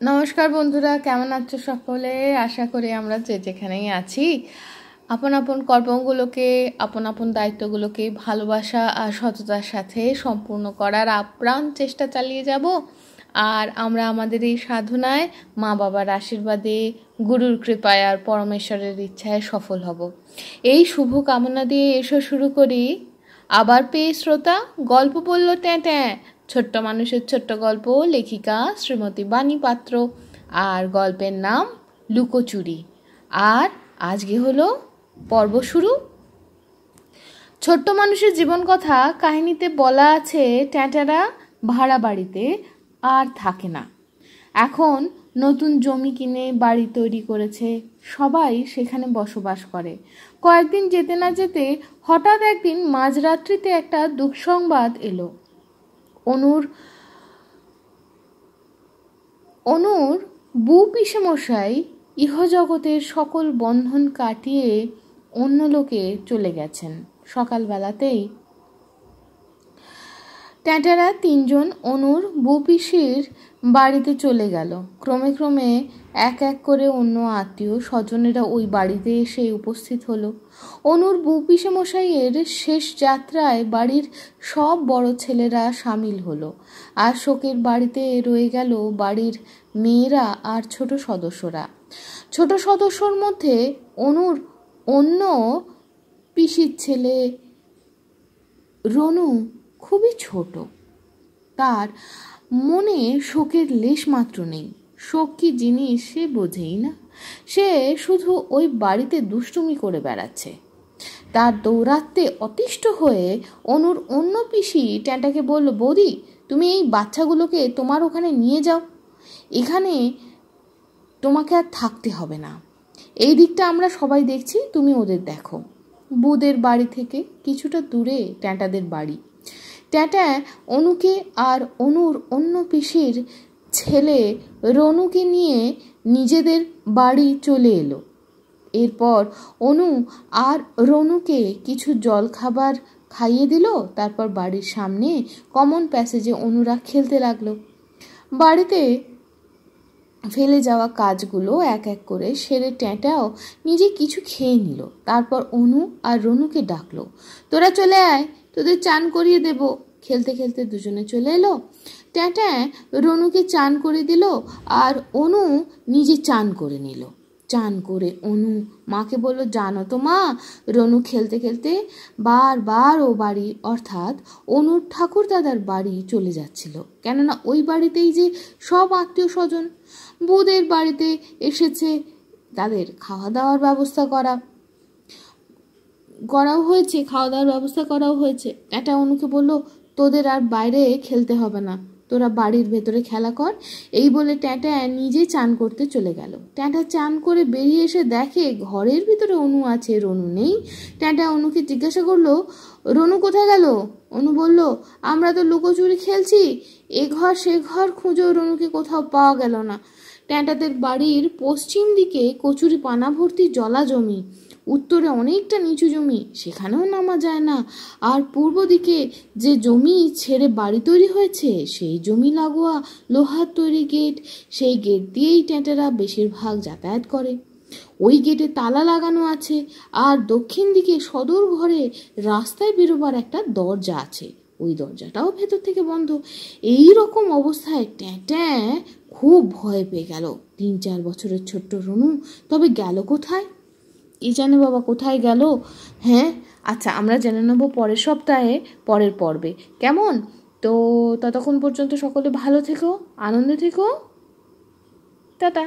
নমস্কার বন্ধুরা, কেমন আছো সকলে? আশা করি আমরা যে যেখানেই আছি আপন আপন কর্মগুলোকে, আপন আপন দায়িত্বগুলোকে ভালোবাসা আর সততার সাথে সম্পূর্ণ করার আপ্রাণ চেষ্টা চালিয়ে যাব। আর আমরা আমাদের এই সাধনায় মা বাবার আশীর্বাদে, গুরুর কৃপায় আর পরমেশ্বরের ইচ্ছায় সফল হব, এই শুভ কামনা দিয়ে এসো শুরু করি। আবার পেয়ে শ্রোতা, গল্প বলল ট্যাঁ, ছোট্ট মানুষের ছোট্ট গল্প, লেখিকা শ্রীমতী বাণী পাত্র, আর গল্পের নাম লুকোচুরি। আর আজকে হলো পর্ব শুরু। ছোট্ট মানুষের জীবন কথা কাহিনীতে বলা আছে, ট্যাঁটারা ভাড়া বাড়িতে আর থাকে না। এখন নতুন জমি কিনে বাড়ি তৈরি করেছে, সবাই সেখানে বসবাস করে। কয়েকদিন যেতে না যেতে হঠাৎ একদিন মাঝরাত্রিতে একটা দুঃসংবাদ এলো। অনুর বউ পিসেমশাই ইহজগতের সকল বন্ধন কাটিয়ে অন্য লোকে চলে গেছেন। সকালবেলাতেই ট্যাঁটারা তিনজন অনুর বউ পিসির বাড়িতে চলে গেল। ক্রমে ক্রমে এক এক করে অন্য আত্মীয় স্বজনেরা ওই বাড়িতে এসে উপস্থিত হলো। অনুর বউ পিসেমশাইয়ের শেষ যাত্রায় বাড়ির সব বড় ছেলেরা সামিল হলো। আর শোকের বাড়িতে রয়ে গেল বাড়ির মেয়েরা আর ছোট সদস্যরা। ছোট সদস্যর মধ্যে অনুর অন্য পিসির ছেলে রনু খুবই ছোট। তার মনে শোকের লেশ মাত্র নেই। শোক কি জিনিস সে বোঝেই না। সে শুধু ওই বাড়িতে দুষ্টুমি করে বেড়াচ্ছে। তার দৌরাত্মে অতিষ্ঠ হয়ে অনুর অন্য পিসি ট্যাঁটাকে বলল, বৌদি, তুমি এই বাচ্চাগুলোকে তোমার ওখানে নিয়ে যাও, এখানে তোমাকে আর থাকতে হবে না। এই দিকটা আমরা সবাই দেখছি, তুমি ওদের দেখো। বুদের বাড়ি থেকে কিছুটা দূরে ট্যাঁটাদের বাড়ি। ট্যাঁটা অনুকে আর অনুর অন্য পিসির ছেলে রনুকে নিয়ে নিজেদের বাড়ি চলে এলো। এরপর অনু আর রনুকে কিছু জল খাবার খাইয়ে দিল। তারপর বাড়ির সামনে কমন প্যাসেজে অনুরা খেলতে লাগলো। বাড়িতে ফেলে যাওয়া কাজগুলো এক এক করে সেরে ট্যাঁটাও নিজে কিছু খেয়ে নিল। তারপর অনু আর রনুকে ডাকলো, তোরা চলে আয়, তোদের চান করিয়ে দেব। খেলতে খেলতে দুজনে চলে এলো। ট্যাঁটা রনুকে চান করে দিল আর অনু নিজে চান করে নিল। চান করে অনু মাকে বলল, জানো তো মা, রনু খেলতে খেলতে বারবার ও বাড়ি অর্থাৎ অনুর ঠাকুর দাদার বাড়ি চলে যাচ্ছিল। কেননা ওই বাড়িতেই যে সব আত্মীয় স্বজন বুদের বাড়িতে এসেছে, তাদের খাওয়া দাওয়ার ব্যবস্থা করাও হয়েছে। এটা অনুকে বলল, তোদের আর বাইরে খেলতে হবে না, তোরা বাড়ির ভেতরে খেলা কর। এই বলে ট্যাঁটা নিজে চান করতে চলে গেল। ট্যাঁটা চান করে বেরিয়ে এসে দেখে ঘরের ভিতরে অনু আছে, রনু নেই। ট্যাঁটা অনুকে জিজ্ঞাসা করলো, রনু কোথায় গেল? অনু বলল, আমরা তো লুকোচুরি খেলছি, এ ঘর সে ঘর খুঁজো, রনুকে কোথাও পাওয়া গেল না। ট্যাঁটাদের বাড়ির পশ্চিম দিকে কচুরি পানা ভর্তি জলা জমি, উত্তরে অনেকটা নিচু জমি, সেখানেও নামা যায় না। আর পূর্ব দিকে যে জমি ছেড়ে বাড়ি তৈরি হয়েছে, সেই জমি লাগোয়া লোহার তৈরি গেট, সেই গেট দিয়েই ট্যাঁটারা বেশিরভাগ যাতায়াত করে। ওই গেটে তালা লাগানো আছে। আর দক্ষিণ দিকে সদর ঘরে রাস্তায় বেরোবার একটা দরজা আছে, ওই দরজাটাও ভেতর থেকে বন্ধ। এই রকম অবস্থায় ট্যাঁটা খুব ভয় পেয়ে গেল। 3-4 বছরের ছোট্ট রনু তবে গেল কোথায়? কি জানে বাবা কোথায় গেল। হ্যাঁ, আচ্ছা, আমরা জেনে নেব পরের সপ্তাহে পরের পর্বে। কেমন? তো ততক্ষণ পর্যন্ত সকলে ভালো থেকো, আনন্দে থেকো, টাটা।